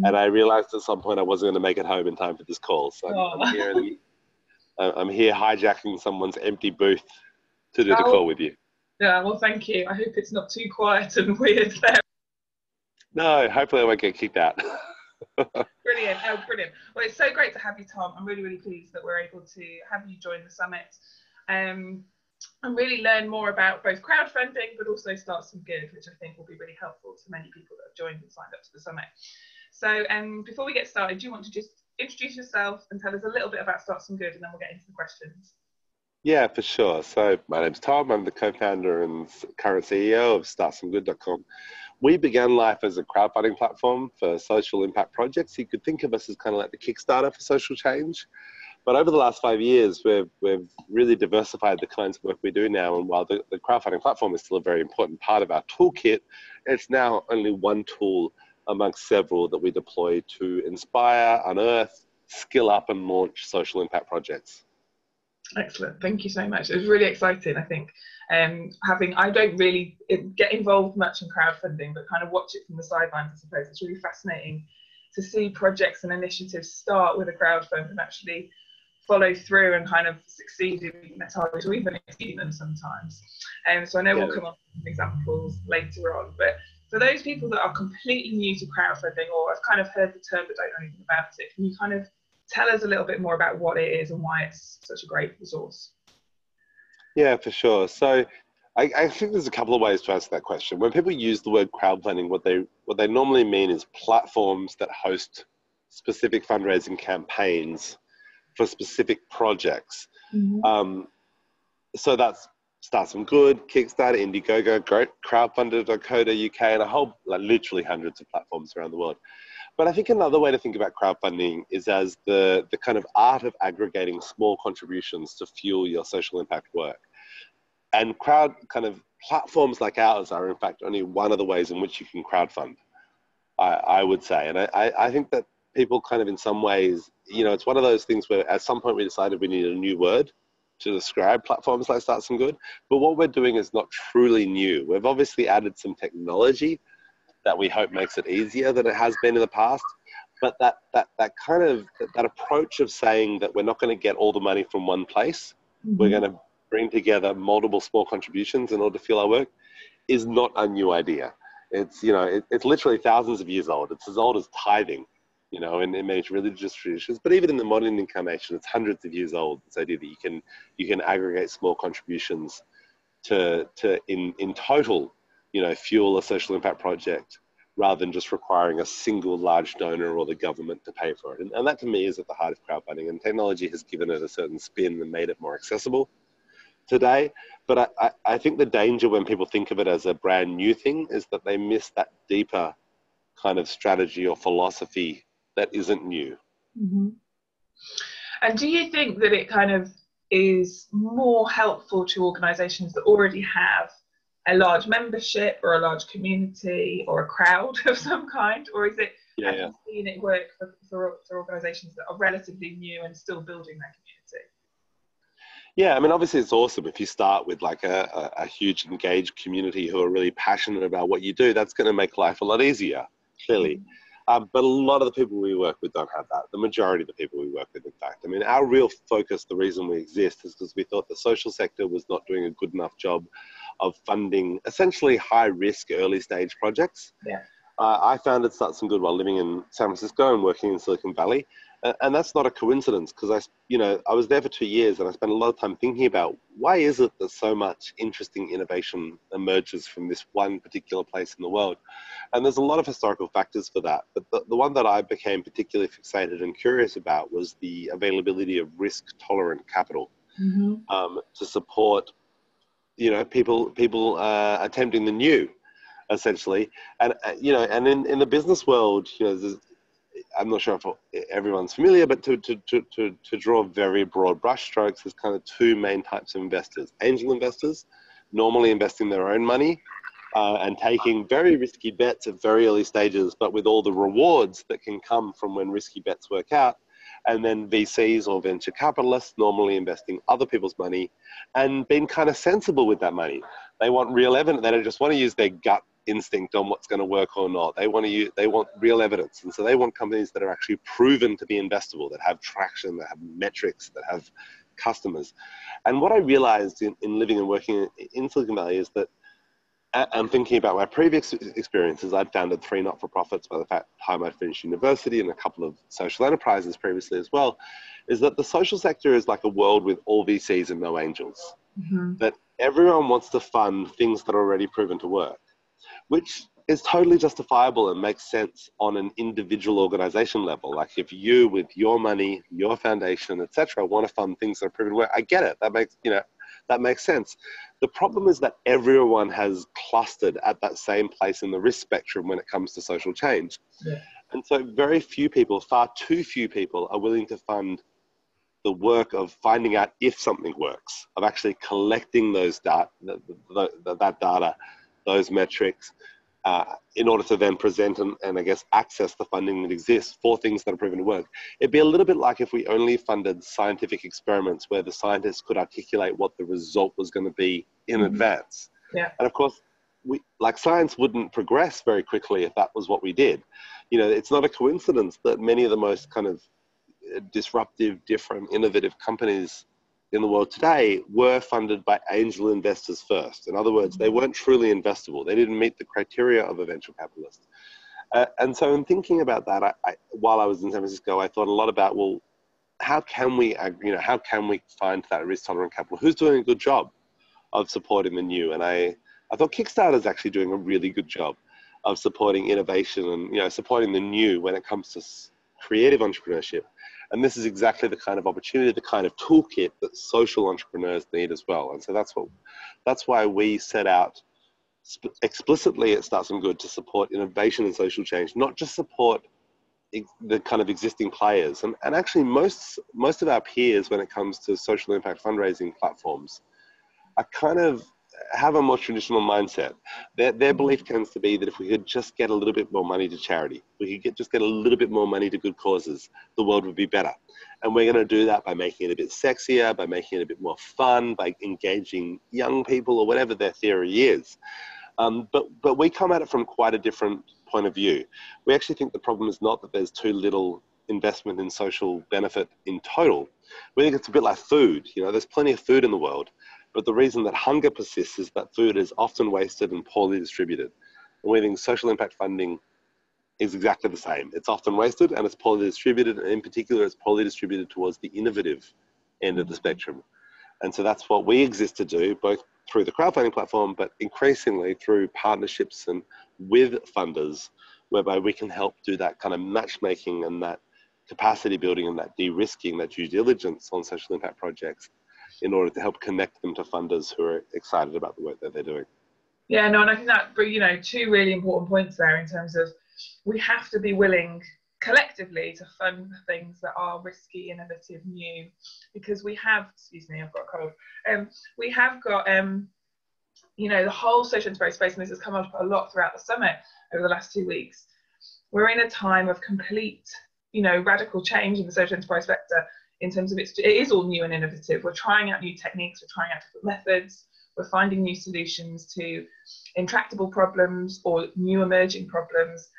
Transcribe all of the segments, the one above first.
And I realized at some point I wasn't going to make it home in time for this call. So I'm here hijacking someone's empty booth to do the call with you. Yeah, well, thank you. I hope it's not too quiet and weird there. No, hopefully I won't get kicked out. Brilliant. Oh, brilliant. Well, it's so great to have you, Tom. I'm really, really pleased that we're able to have you join the summit and really learn more about both crowdfunding, but also Start Some Good, which I think will be really helpful to many people that have joined and signed up to the summit. So before we get started, do you want to just introduce yourself and tell us a little bit about Start Some Good, and then we'll get into the questions? Yeah, for sure. So my name's Tom. I'm the co-founder and current CEO of StartSomeGood.com. We began life as a crowdfunding platform for social impact projects. You could think of us as kind of like the Kickstarter for social change. But over the last 5 years, we've really diversified the kinds of work we do now. And while the crowdfunding platform is still a very important part of our toolkit, it's now only one tool amongst several that we deploy to inspire, unearth, skill up, and launch social impact projects. Excellent. Thank you so much. It was really exciting, I think. I don't really get involved much in crowdfunding, but kind of watch it from the sidelines, I suppose. It's really fascinating to see projects and initiatives start with a crowdfund and actually follow through and kind of succeed in their targets, or even exceed them sometimes. So I know we'll come on to some examples later on, but for those people that are completely new to crowdfunding or have kind of heard the term but don't know anything about it, can you kind of tell us a little bit more about what it is and why it's such a great resource? Yeah, for sure. So I think there's a couple of ways to answer that question. When people use the word crowdfunding, what they normally mean is platforms that host specific fundraising campaigns for specific projects. Mm-hmm. So that's Start Some Good, Kickstarter, Indiegogo, Crowdfunder.co.uk, and a whole, literally hundreds of platforms around the world. But I think another way to think about crowdfunding is as the kind of art of aggregating small contributions to fuel your social impact work. And platforms like ours are in fact only one of the ways in which you can crowdfund, I would say. And I think that people kind of in some ways, it's one of those things where at some point we decided we needed a new word to describe platforms like Start Some Good. But what we're doing is not truly new. We've obviously added some technology that we hope makes it easier than it has been in the past. But that approach of saying that we're not going to get all the money from one place, mm-hmm. we're going to bring together multiple small contributions in order to fuel our work, is not a new idea. It's, it's literally thousands of years old. It's as old as tithing, in many religious traditions. But even in the modern incarnation, it's hundreds of years old. This idea that you can aggregate small contributions to in total, fuel a social impact project rather than just requiring a single large donor or the government to pay for it. And that to me is at the heart of crowdfunding, and technology has given it a certain spin and made it more accessible today. But I think the danger when people think of it as a brand new thing is that they miss that deeper kind of strategy or philosophy that isn't new. Mm-hmm. And do you think that it kind of is more helpful to organisations that already have a large membership or a large community or a crowd of some kind, or is it have you seen it work for organisations that are relatively new and still building their community? Yeah, I mean, obviously it's awesome if you start with like a huge engaged community who are really passionate about what you do. That's going to make life a lot easier, clearly. But a lot of the people we work with don't have that. The majority of the people we work with, in fact. I mean, our real focus, the reason we exist, is because we thought the social sector was not doing a good enough job of funding essentially high-risk, early-stage projects. Yeah. I founded Start Some Good while living in San Francisco and working in Silicon Valley. And that's not a coincidence, because I was there for 2 years and I spent a lot of time thinking about why is it that so much interesting innovation emerges from this one particular place in the world. And there's a lot of historical factors for that. But the one that I became particularly fixated and curious about was the availability of risk-tolerant capital, mm-hmm. To support people attempting the new, essentially. And in the business world, I'm not sure if everyone's familiar, but to draw very broad brushstrokes, there's kind of two main types of investors. Angel investors, normally investing their own money and taking very risky bets at very early stages, but with all the rewards that can come from when risky bets work out. And then VCs or venture capitalists, normally investing other people's money and being kind of sensible with that money. They want real evidence. They don't just want to use their gut instinct on what's going to work or not. They want real evidence. And so they want companies that are actually proven to be investable, that have traction, that have metrics, that have customers. And what I realized in living and working in Silicon Valley is that, and thinking about my previous experiences, I'd founded 3 not-for-profits by the time I'd finished university and a couple of social enterprises previously as well, is that the social sector is like a world with all VCs and no angels. Mm-hmm. That everyone wants to fund things that are already proven to work, which is totally justifiable and makes sense on an individual organization level. Like if you, with your money, your foundation, etc., want to fund things that are proven to work, I get it. That makes sense. The problem is that everyone has clustered at that same place in the risk spectrum when it comes to social change. Yeah. And so very few people, far too few people, are willing to fund the work of finding out if something works, of actually collecting those data, that data, those metrics, in order to then present and I guess access the funding that exists for things that are proven to work. It'd be a little bit like if we only funded scientific experiments where the scientists could articulate what the result was going to be in advance. Yeah. And of course, science wouldn't progress very quickly if that was what we did. It's not a coincidence that many of the most kind of disruptive, different, innovative companies in the world today were funded by angel investors first. In other words, they weren't truly investable. They didn't meet the criteria of a venture capitalist. And so in thinking about that, while I was in San Francisco, I thought a lot about, well, how can we find that risk-tolerant capital? Who's doing a good job of supporting the new? And I thought Kickstarter is actually doing a really good job of supporting innovation and supporting the new when it comes to creative entrepreneurship. And this is exactly the kind of opportunity, the kind of toolkit that social entrepreneurs need as well. And so that's why we set out explicitly at Start Some Good to support innovation and social change, not just support the kind of existing players. And actually most of our peers when it comes to social impact fundraising platforms are kind of have a more traditional mindset. Their belief tends to be that if we could just get a little bit more money to charity, we could just get a little bit more money to good causes, the world would be better. And we're going to do that by making it a bit sexier, by making it a bit more fun, by engaging young people or whatever their theory is. But we come at it from quite a different point of view. We actually think the problem is not that there's too little investment in social benefit in total. We think it's a bit like food. There's plenty of food in the world. But the reason that hunger persists is that food is often wasted and poorly distributed. And we think social impact funding is exactly the same. It's often wasted and it's poorly distributed. And in particular, it's poorly distributed towards the innovative end of the spectrum. And so that's what we exist to do, both through the crowdfunding platform, but increasingly through partnerships and with funders, whereby we can help do that kind of matchmaking and that capacity building and that de-risking, that due diligence on social impact projects, in order to help connect them to funders who are excited about the work that they're doing. Yeah, no, and I think that, 2 really important points there in terms of we have to be willing collectively to fund things that are risky, innovative, new, because we have, excuse me, I've got a cold. We have got, the whole social enterprise space, and this has come up a lot throughout the summit over the last 2 weeks. We're in a time of complete, radical change in the social enterprise sector. In terms of it is all new and innovative. We're trying out new techniques, we're trying out different methods, we're finding new solutions to intractable problems or new emerging problems.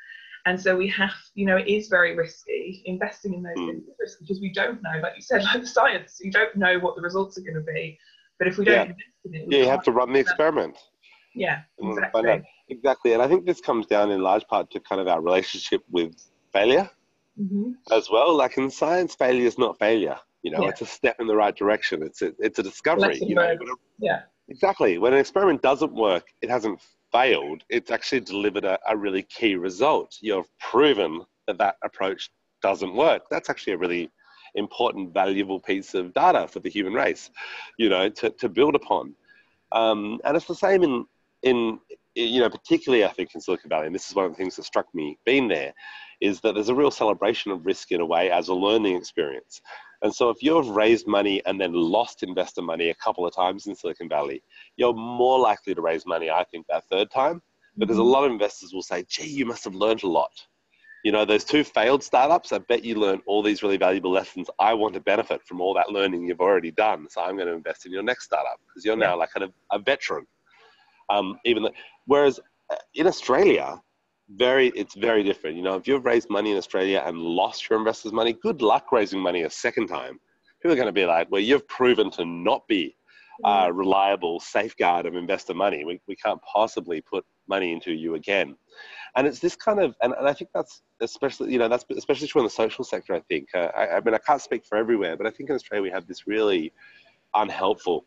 And so we have, it is very risky. Investing in those things is risky because we don't know, like you said, like the science, you don't know what the results are going to be. But if we don't invest in it, you have to run the experiment. Yeah, exactly. Exactly. And I think this comes down in large part to kind of our relationship with failure. As well, like in science, failure is not failure. It's a step in the right direction. It's a discovery. Exactly. When an experiment doesn't work, it hasn't failed. It's actually delivered a really key result. You've proven that approach doesn't work. That's actually a really important, valuable piece of data for the human race, to build upon. And it's the same in particularly I think in Silicon Valley, and this is one of the things that struck me being there, is that there's a real celebration of risk in a way as a learning experience. And so if you've raised money and then lost investor money a couple of times in Silicon Valley, you're more likely to raise money, I think, that third time, because a lot of investors will say, gee, you must have learned a lot. Those 2 failed startups, I bet you learned all these really valuable lessons. I want to benefit from all that learning you've already done. So I'm going to invest in your next startup because you're now like kind of a veteran. Whereas in Australia, it's very different. You know, if you've raised money in Australia and lost your investors' money, good luck raising money a second time. People are going to be like, well, you've proven to not be a reliable safeguard of investor money. We can't possibly put money into you again. And it's this kind of, and I think that's especially, you know, that's especially true in the social sector, I think. I mean, I can't speak for everywhere, but I think in Australia we have this really unhelpful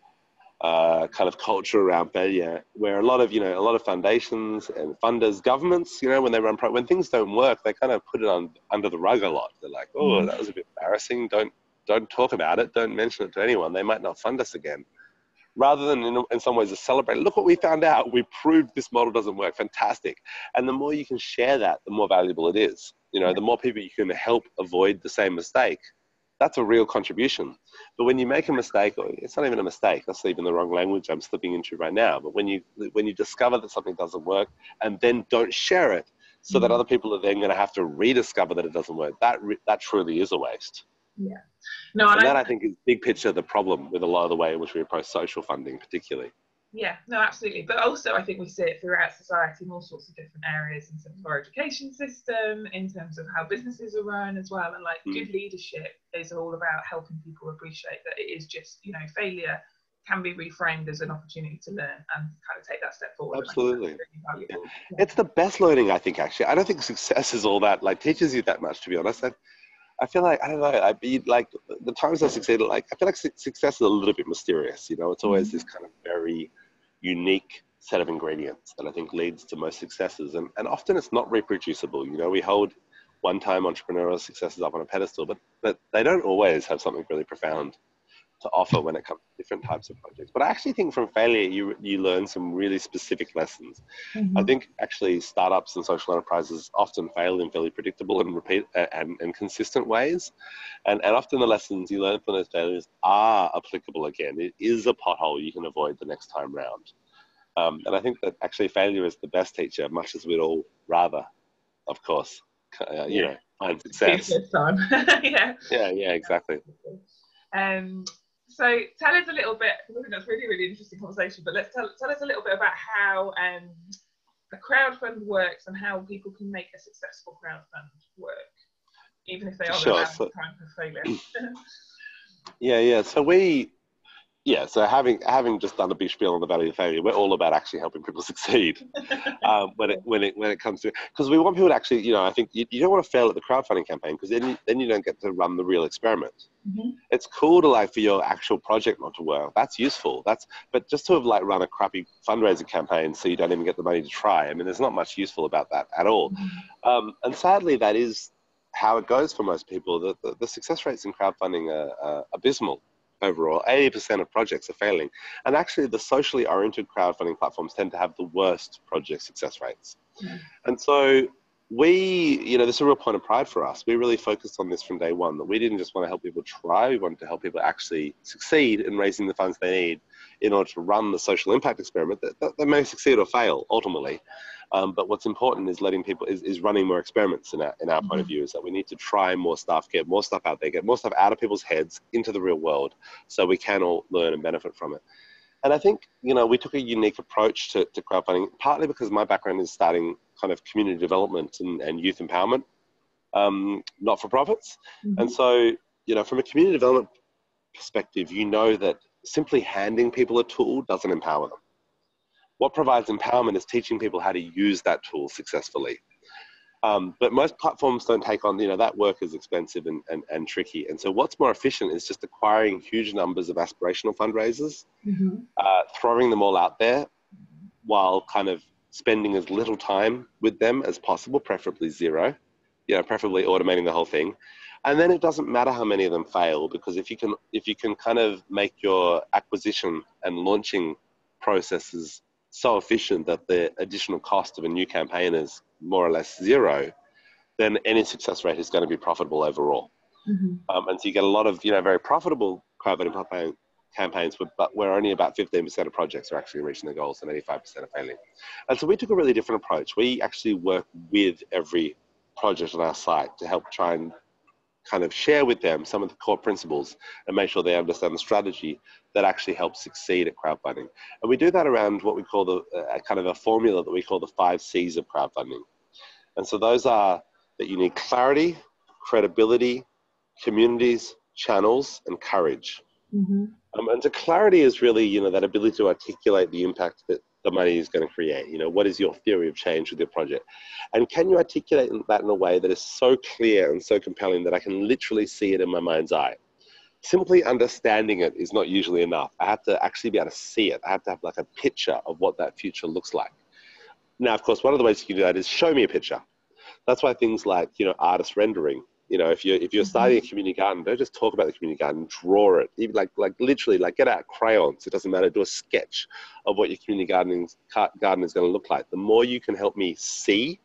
kind of culture around failure, where a lot of foundations and funders, governments, you know, when they when things don't work, they kind of put it under the rug a lot. They're like, oh, that was a bit embarrassing. Don't talk about it. Don't mention it to anyone. They might not fund us again. Rather than in some ways to celebrate, look what we found out. We proved this model doesn't work. Fantastic. And the more you can share that, the more valuable it is. You know, the more people you can help avoid the same mistake, that's a real contribution. But when you make a mistake, or it's not even a mistake, that's even the wrong language I'm slipping into right now. But when you discover that something doesn't work and then don't share it, so that other people are then going to have to rediscover that it doesn't work, that truly is a waste. Yeah. No, and that I think is big picture the problem with a lot of the way in which we approach social funding, particularly. Yeah, no, absolutely. But also I think we see it throughout society in all sorts of different areas, in terms of our education system, in terms of how businesses are run as well. And like good leadership is all about helping people appreciate that it is just, you know, failure can be reframed as an opportunity to learn and kind of take that step forward. Absolutely. Really valuable. Yeah. It's the best learning, I think, actually. I don't think success is all that, like, teaches you that much, to be honest. I feel like, I don't know, I'd be like, the times I succeeded, like, I feel like success is a little bit mysterious, you know? It's always this kind of very unique set of ingredients that I think leads to most successes. And often it's not reproducible. You know, we hold one-time entrepreneurial successes up on a pedestal, but they don't always have something really profound to offer when it comes to different types of projects. But I actually think from failure, you learn some really specific lessons. I think actually startups and social enterprises often fail in fairly predictable and and consistent ways. And often the lessons you learn from those failures are applicable again. It is a pothole you can avoid the next time round. And I think that actually failure is the best teacher, much as we'd all rather, of course, you know, find success. Yeah, exactly. So tell us a little bit, because I think that's really, really interesting conversation, but let's tell us a little bit about how a crowdfund works and how people can make a successful crowdfund work, even if they are around the time for failure. So having just done a big spiel on the value of failure, we're all about actually helping people succeed when it comes to, because we want people to actually, you know, I think you don't want to fail at the crowdfunding campaign, because then you don't get to run the real experiment. It's cool to, like, for your actual project not to work. That's useful. But just to have, like, run a crappy fundraising campaign so you don't even get the money to try, I mean, there's not much useful about that at all. And sadly, that is how it goes for most people. The success rates in crowdfunding are abysmal. Overall, 80% of projects are failing. And actually, the socially oriented crowdfunding platforms tend to have the worst project success rates. And so this is a real point of pride for us. We really focused on this from day one, that we didn't just want to help people try, we wanted to help people actually succeed in raising the funds they need in order to run the social impact experiment that may succeed or fail ultimately. But what's important is letting people, is running more experiments in our point of view, is that we need to try more stuff, get more stuff out there, get more stuff out of people's heads into the real world, so we can all learn and benefit from it. And I think, you know, we took a unique approach to crowdfunding, partly because my background is starting kind of community development and youth empowerment, not-for-profits. And so, you know, from a community development perspective, you know that simply handing people a tool doesn't empower them. What provides empowerment is teaching people how to use that tool successfully. But most platforms don't take on, you know, that work is expensive and tricky. And so what's more efficient is just acquiring huge numbers of aspirational fundraisers, throwing them all out there while kind of spending as little time with them as possible, preferably zero, you know, preferably automating the whole thing. And then it doesn't matter how many of them fail, because if you can kind of make your acquisition and launching processes so efficient that the additional cost of a new campaign is more or less zero, then any success rate is going to be profitable overall. And so you get a lot of, you know, very profitable crowdfunding campaigns, but where only about 15% of projects are actually reaching their goals and 85% are failing. And so we took a really different approach. We actually work with every project on our site to help try and kind of share with them some of the core principles and make sure they understand the strategy that actually help succeed at crowdfunding. And we do that around what we call the kind of a formula that we call the 5 C's of crowdfunding. And so those are that you need clarity, credibility, communities, channels, and courage. And so clarity is really, you know, that ability to articulate the impact that the money is going to create. You know, what is your theory of change with your project? And can you articulate that in a way that is so clear and so compelling that I can literally see it in my mind's eye? Simply understanding it is not usually enough. I have to actually be able to see it. I have to have like a picture of what that future looks like. Now, of course, one of the ways you can do that is show me a picture. That's why things like, you know, artist rendering, you know, if you're starting a community garden, don't just talk about the community garden, draw it. Even like literally, like get out crayons. It doesn't matter. Do a sketch of what your community garden is going to look like. The more you can help me see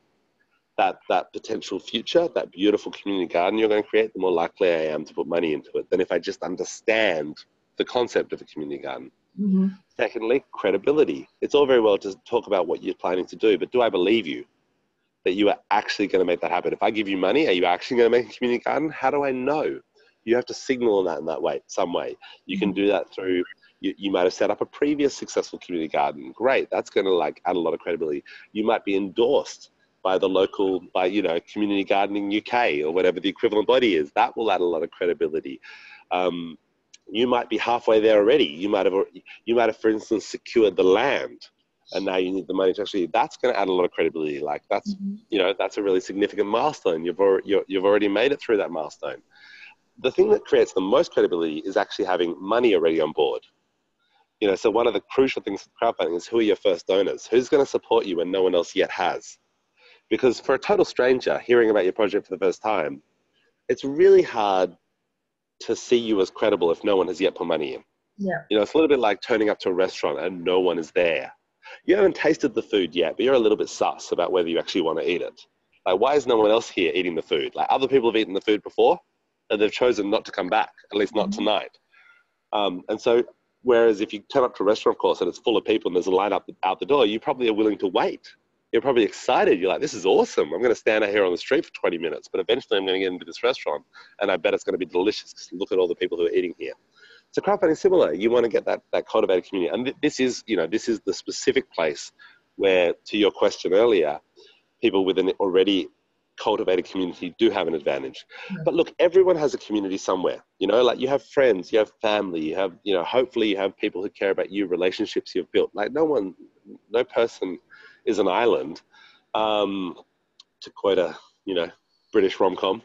that potential future, that beautiful community garden you're going to create, the more likely I am to put money into it than if I just understand the concept of a community garden. Secondly, credibility. It's all very well to talk about what you're planning to do, but do I believe you that you are actually going to make that happen? If I give you money, are you actually going to make a community garden? How do I know? You have to signal that in that way, some way. You can do that through, you might have set up a previous successful community garden. Great, that's going to like add a lot of credibility. You might be endorsed by the local, by, you know, Community Gardening UK or whatever the equivalent body is. That will add a lot of credibility. You might be halfway there already. You might have, for instance, secured the land, and now you need the money to actually. That's going to add a lot of credibility. Like that's, you know, that's a really significant milestone. You've already made it through that milestone. The thing that creates the most credibility is actually having money already on board. You know, so one of the crucial things with crowdfunding is who are your first donors? Who's going to support you when no one else yet has? Because for a total stranger hearing about your project for the first time, it's really hard to see you as credible if no one has yet put money in. Yeah. You know, it's a little bit like turning up to a restaurant and no one is there. You haven't tasted the food yet, but you're a little bit sus about whether you actually want to eat it. Like, why is no one else here eating the food? Like, other people have eaten the food before and they've chosen not to come back, at least not tonight. And so, whereas if you turn up to a restaurant, of course, and it's full of people and there's a line out the door, you probably are willing to wait. You're probably excited. You're like, this is awesome. I'm going to stand out here on the street for 20 minutes, but eventually I'm going to get into this restaurant and I bet it's going to be delicious because look at all the people who are eating here. So crowdfunding is similar. You want to get that cultivated community. And this is the specific place where, to your question earlier, people with an already cultivated community do have an advantage. But look, everyone has a community somewhere. You know, like you have friends, you have family, you have, you know, hopefully you have people who care about you, relationships you've built. Like no person is an island, to quote a, you know, British rom-com.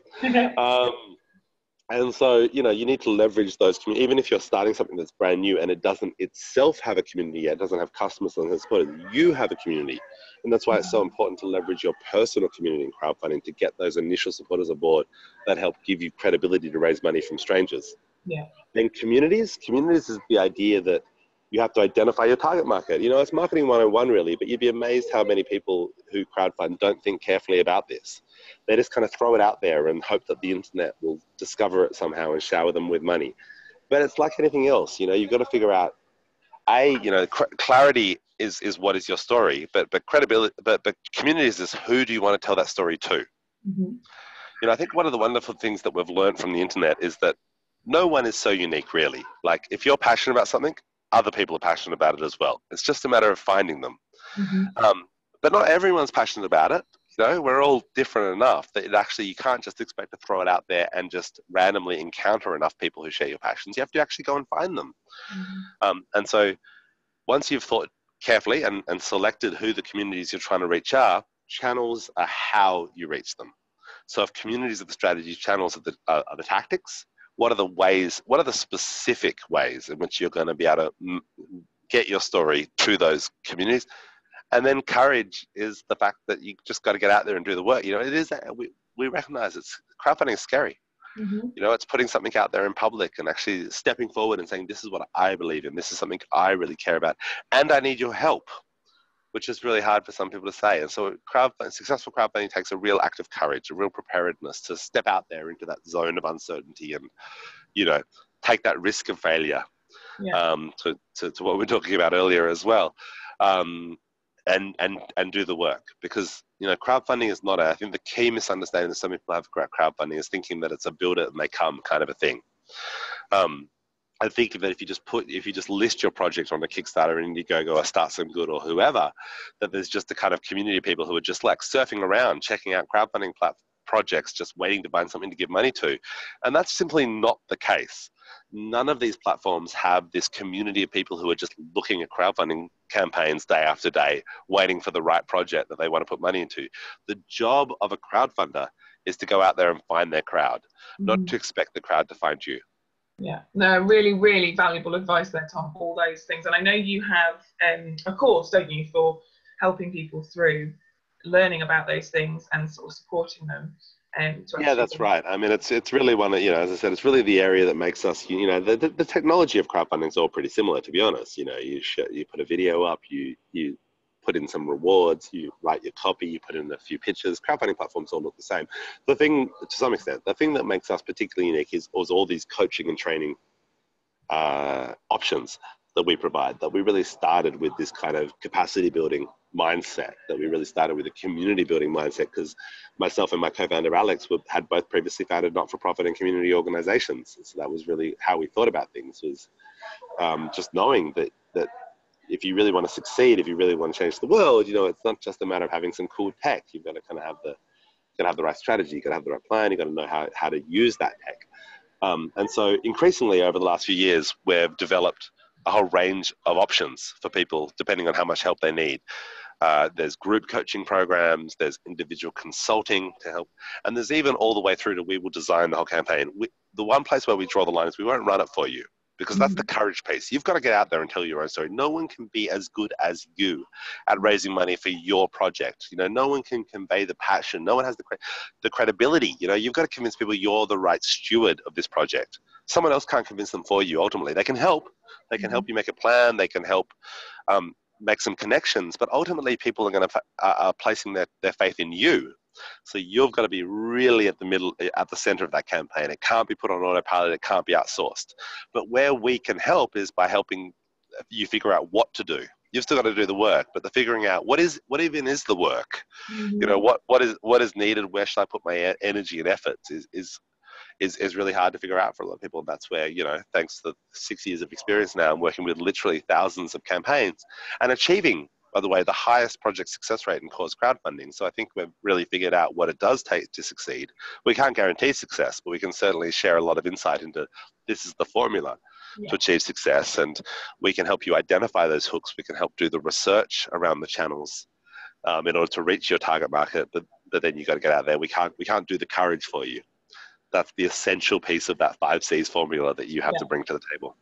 And so, you know, you need to leverage those communities, even if you're starting something that's brand new and it doesn't itself have a community yet, it doesn't have customers and support, you have a community. And that's why it's so important to leverage your personal community in crowdfunding to get those initial supporters aboard that help give you credibility to raise money from strangers. Yeah. Then communities is the idea that you have to identify your target market. You know, it's marketing 101 really, but you'd be amazed how many people who crowdfund don't think carefully about this. They just kind of throw it out there and hope that the internet will discover it somehow and shower them with money. But it's like anything else, you know, you've got to figure out, clarity is what is your story, but credibility, but communities is who do you want to tell that story to? You know, I think one of the wonderful things that we've learned from the internet is that no one is so unique really. Like if you're passionate about something, other people are passionate about it as well. It's just a matter of finding them. But not everyone's passionate about it. You know, we're all different enough that you can't just expect to throw it out there and just randomly encounter enough people who share your passions. You have to actually go and find them. And so once you've thought carefully and selected who the communities you're trying to reach are, channels are how you reach them. So if communities are the strategies, channels are the tactics. What are the specific ways in which you're going to be able to get your story to those communities? And then courage is the fact that you just got to get out there and do the work. You know, it is, we recognize crowdfunding is scary. You know, it's putting something out there in public and actually stepping forward and saying, this is what I believe in. This is something I really care about. And I need your help, which is really hard for some people to say. And so successful crowdfunding takes a real act of courage, a real preparedness to step out there into that zone of uncertainty and, you know, take that risk of failure, to what we were talking about earlier as well, and do the work. Because, you know, crowdfunding is not I think the key misunderstanding that some people have about crowdfunding is thinking that it's a build it and they come kind of a thing. I think that if you just list your project on a Kickstarter and Indiegogo or Start Some Good or whoever, that there's just a kind of community of people who are just like surfing around, checking out crowdfunding projects, just waiting to find something to give money to. And that's simply not the case. None of these platforms have this community of people who are just looking at crowdfunding campaigns day after day, waiting for the right project that they want to put money into. The job of a crowdfunder is to go out there and find their crowd, not to expect the crowd to find you. Yeah, no, really, really valuable advice there, Tom, all those things. And I know you have a course, don't you, for helping people through learning about those things and sort of supporting them. Yeah, that's right. I mean, it's really one of, as I said, it's really the area that makes us, the technology of crowdfunding is all pretty similar, to be honest. You put a video up, you put in some rewards, you write your copy, you put in a few pictures. Crowdfunding platforms all look the same. The thing, to some extent, the thing that makes us particularly unique is all these coaching and training options that we provide, that we really started with this kind of capacity building mindset, that we really started with a community building mindset, because myself and my co-founder Alex had both previously founded not-for-profit and community organizations. So that was really how we thought about things, was just knowing that if you really want to succeed, if you really want to change the world, it's not just a matter of having some cool tech. You've got to kind of have the right strategy, you've got to have the right plan, you've got to know how to use that tech. And so increasingly over the last few years, we've developed a whole range of options for people depending on how much help they need. There's group coaching programs, there's individual consulting to help, and there's even all the way through to we will design the whole campaign. The one place where we draw the line is we won't run it for you, because that's the courage piece. You've got to get out there and tell your own story. No one can be as good as you at raising money for your project. No one can convey the passion. No one has the credibility. You've got to convince people you're the right steward of this project. Someone else can't convince them for you. Ultimately, they can help. They can help you make a plan. They can help make some connections. But ultimately, people are placing their faith in you. So you've got to be really at the center of that campaign. It can't be put on autopilot. It can't be outsourced. But where we can help is by helping you figure out what to do. You've still got to do the work, but the figuring out what even is the work. What is needed. Where should I put my energy and efforts is really hard to figure out for a lot of people. And that's where, thanks to 6 years of experience now, I'm working with literally thousands of campaigns and achieving, by the way, the highest project success rate in cause crowdfunding. So I think we've really figured out what it does take to succeed. We can't guarantee success, but we can certainly share a lot of insight into this is the formula to achieve success. And we can help you identify those hooks. We can help do the research around the channels in order to reach your target market. But then you've got to get out there. We can't do the courage for you. That's the essential piece of that 5 C's formula that you have to bring to the table.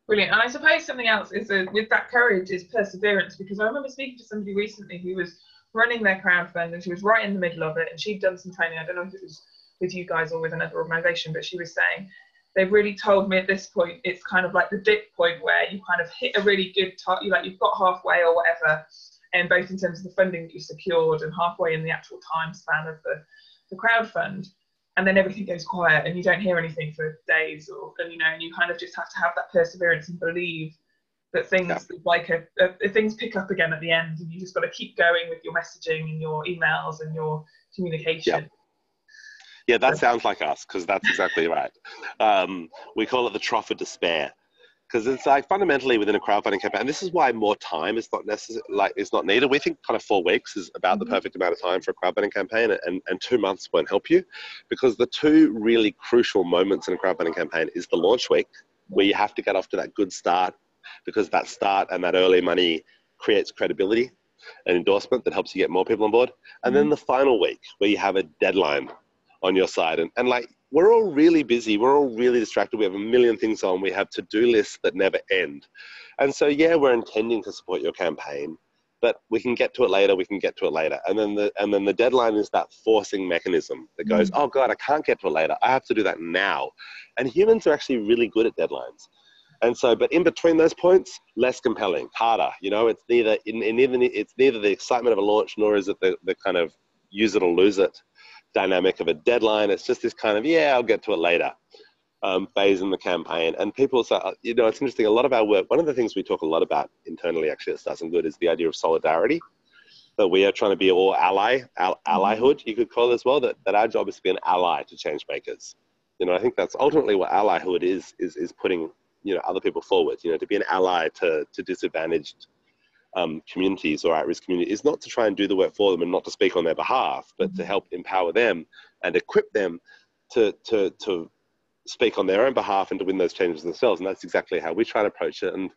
Brilliant. And I suppose something else is with that courage is perseverance, because I remember speaking to somebody recently who was running their crowdfund and she was right in the middle of it, and she'd done some training. I don't know if it was with you guys or with another organisation, but she was saying they've really told me at this point it's kind of like the dip point where you kind of hit a really good you've got halfway or whatever, and both in terms of the funding that you secured and halfway in the actual time span of the crowdfund. And then everything goes quiet and you don't hear anything for days, and you kind of just have to have that perseverance and believe that things things pick up again at the end, and you just got to keep going with your messaging and your emails and your communication. Yeah, that sounds like us, because that's exactly right. We call it the trough of despair, because it's like fundamentally within a crowdfunding campaign, and this is why more time is not necessary, it's not needed. We think kind of 4 weeks is about the perfect amount of time for a crowdfunding campaign, and 2 months won't help you, because the two really crucial moments in a crowdfunding campaign is the launch week, where you have to get off to that good start, because that start and that early money creates credibility and endorsement that helps you get more people on board. And then the final week, where you have a deadline on your side, and like, we're all really busy. We're all really distracted. We have a million things on. We have to-do lists that never end. And so, we're intending to support your campaign, but we can get to it later. And then the deadline is that forcing mechanism that goes, oh God, I can't get to it later. I have to do that now. And humans are actually really good at deadlines. And so, but in between those points, less compelling, harder. It's neither the excitement of a launch, nor is it the kind of use it or lose it dynamic of a deadline. It's just this kind of, I'll get to it later phase in the campaign. And people say, it's interesting, a lot of our work, one of the things we talk a lot about internally actually at Start Some Good is the idea of solidarity, that we are trying to be all allyhood, you could call it as well, that our job is to be an ally to change makers. I think that's ultimately what allyhood is putting other people forward, to be an ally to disadvantaged communities or at-risk communities, is not to try and do the work for them and not to speak on their behalf, but to help empower them and equip them to speak on their own behalf and to win those changes themselves. And that's exactly how we try to approach it. And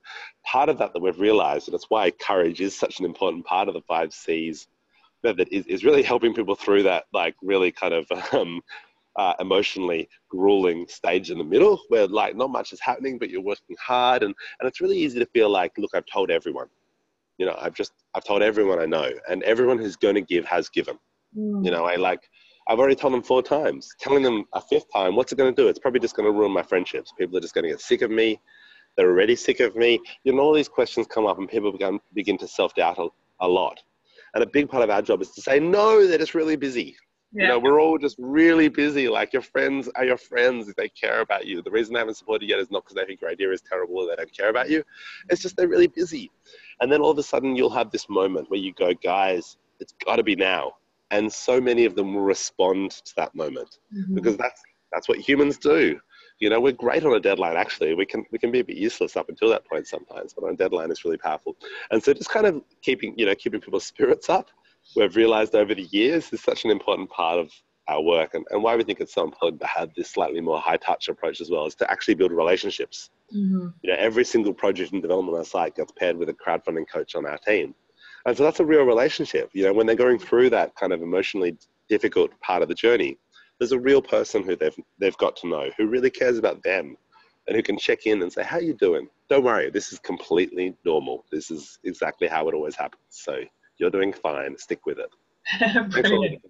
part of that we've realized, and it's why courage is such an important part of the 5 C's method, is really helping people through that, like, really kind of emotionally grueling stage in the middle where, like, not much is happening, but you're working hard. And it's really easy to feel like, look, I've told everyone. I've told everyone I know, and everyone who's going to give has given. I've already told them 4 times. Telling them a 5th time, what's it going to do? It's probably just going to ruin my friendships. People are just going to get sick of me. They're already sick of me. All these questions come up, and people begin to self-doubt a lot. And a big part of our job is to say, no, they're just really busy. Yeah. We're all just really busy. Like, your friends are your friends if they care about you. The reason they haven't supported you yet is not because they think your idea is terrible or they don't care about you. It's just they're really busy. And then all of a sudden you'll have this moment where you go, guys, it's got to be now. And so many of them will respond to that moment because that's what humans do. We're great on a deadline, actually. We can be a bit useless up until that point sometimes, but on a deadline it's really powerful. And so just kind of keeping people's spirits up, we've realized over the years is such an important part of our work, and why we think it's so important to have this slightly more high touch approach as well, is to actually build relationships. Every single project and development on our site gets paired with a crowdfunding coach on our team. And so that's a real relationship. When they're going through that kind of emotionally difficult part of the journey, there's a real person who they've got to know, who really cares about them and who can check in and say, how you doing? Don't worry, this is completely normal. This is exactly how it always happens. So you're doing fine, stick with it. Brilliant.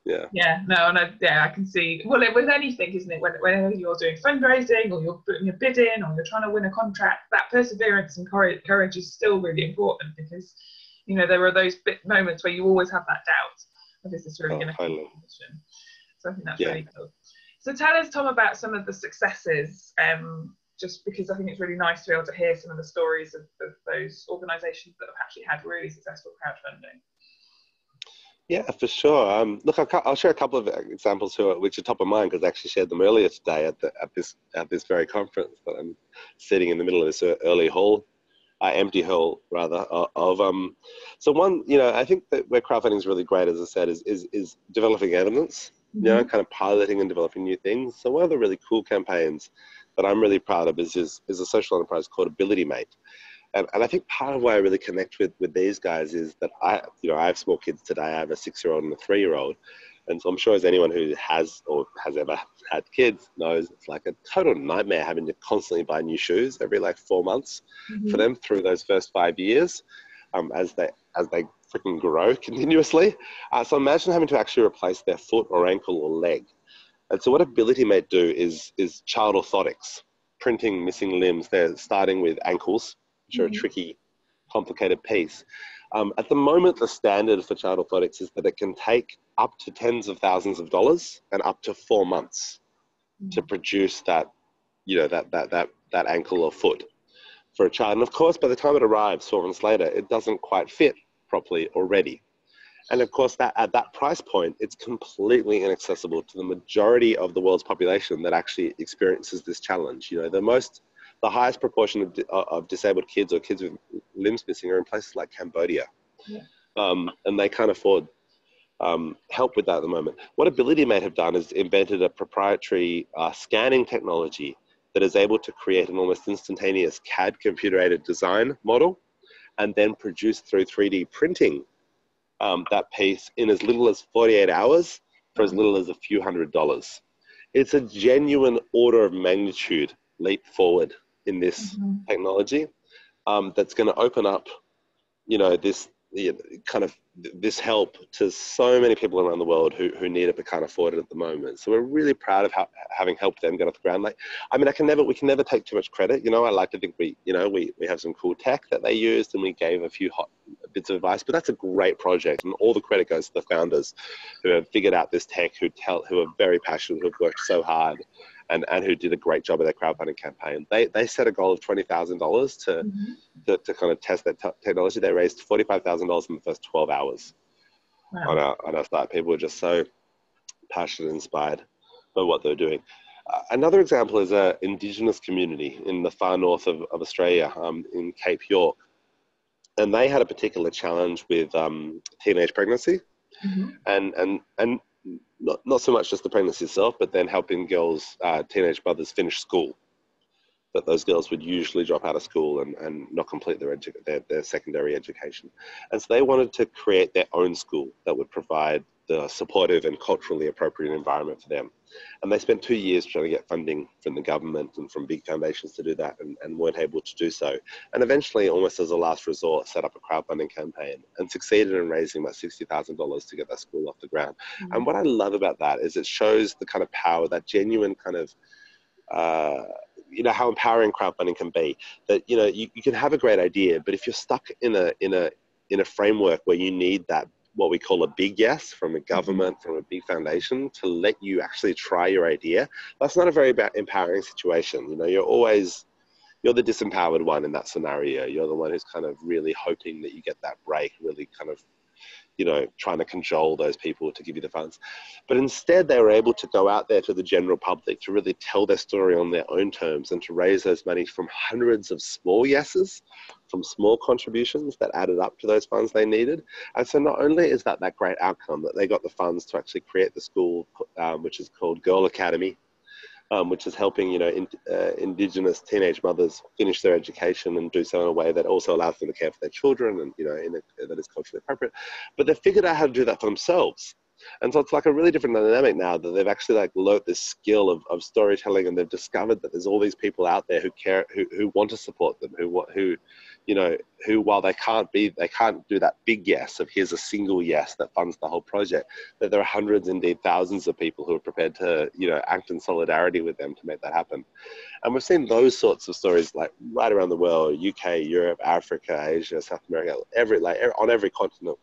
Yeah. I can see. Well, with anything, isn't it? Whenever you're doing fundraising or you're putting a bid in or you're trying to win a contract, that perseverance and courage is still really important because, there are those moments where you always have that doubt of, is this really going to be a mission? So I think that's really cool. So tell us, Tom, about some of the successes, just because I think it's really nice to be able to hear some of the stories of those organisations that have actually had really successful crowdfunding. Yeah, for sure. Look, I'll share a couple of examples which are top of mind because I actually shared them earlier today at this very conference that I'm sitting in the middle of this empty hall rather of. So one, I think that where crowdfunding is really great, as I said, is developing evidence. Kind of piloting and developing new things. So one of the really cool campaigns that I'm really proud of is a social enterprise called AbilityMate. And I think part of why I really connect with these guys is that I have small kids today. I have a 6-year-old and a 3-year-old. And so I'm sure as anyone who has or has ever had kids knows, it's like a total nightmare having to constantly buy new shoes every 4 months for them through those first 5 years as they freaking grow continuously. So imagine having to actually replace their foot or ankle or leg. And so what AbilityMate do is child orthotics, printing missing limbs. They're starting with ankles, which are a tricky, complicated piece. At the moment, the standard for child orthotics is that it can take up to tens of thousands of dollars and up to 4 months to produce that ankle or foot for a child. And of course, by the time it arrives 4 months later, it doesn't quite fit properly already. And of course, at that price point, it's completely inaccessible to the majority of the world's population that actually experiences this challenge. The highest proportion of disabled kids or kids with limbs missing are in places like Cambodia. And they can't afford help with that at the moment. What AbilityMate have done is invented a proprietary scanning technology that is able to create an almost instantaneous CAD computer-aided design model and then produce through 3D printing that piece in as little as 48 hours for as little as a few $100s. It's a genuine order of magnitude leap forward in this technology that's going to open up, this help to so many people around the world who need it but can't afford it at the moment. So we're really proud of having helped them get off the ground. We can never take too much credit. I like to think we have some cool tech that they used and we gave a few hot bits of advice, but that's a great project and all the credit goes to the founders who have figured out this tech, who are very passionate, who have worked so hard and who did a great job of their crowdfunding campaign. They set a goal of $20,000 to kind of test that technology. They raised $45,000 in the first 12 hours on our site. People were just so passionate and inspired by what they're doing. Another example is an Indigenous community in the far north of Australia, in Cape York. And they had a particular challenge with teenage pregnancy, and not so much just the pregnancy itself, but then helping girls, teenage mothers, finish school. That those girls would usually drop out of school and not complete their secondary education. And so they wanted to create their own school that would provide the supportive and culturally appropriate environment for them. And they spent 2 years trying to get funding from the government and from big foundations to do that, and weren't able to do so. And eventually, almost as a last resort, set up a crowdfunding campaign and succeeded in raising about $60,000 to get that school off the ground. And what I love about that is it shows the kind of power, that genuine kind of, how empowering crowdfunding can be. That you can have a great idea, but if you're stuck in a framework where you need that, what we call a big yes from a government, from a big foundation, to let you actually try your idea, that's not a very empowering situation. You're the disempowered one in that scenario. You're the one who's kind of really hoping that you get that break, really kind of trying to cajole those people to give you the funds. But instead, they were able to go out there to the general public to really tell their story on their own terms and to raise those money from hundreds of small yeses, from small contributions that added up to those funds they needed. And so not only is that great outcome that they got the funds to actually create the school, which is called Girl Academy, which is helping Indigenous teenage mothers finish their education and do so in a way that also allows them to care for their children and that is culturally appropriate. But they've figured out how to do that for themselves. And so it's like a really different dynamic now that they've actually learnt this skill of storytelling, and they've discovered that there's all these people out there who care, who want to support them, who while they can't do that big yes of here's a single yes that funds the whole project, that there are hundreds, indeed thousands of people who are prepared to act in solidarity with them to make that happen. And we've seen those sorts of stories right around the world: UK, Europe, Africa, Asia, South America, on every continent.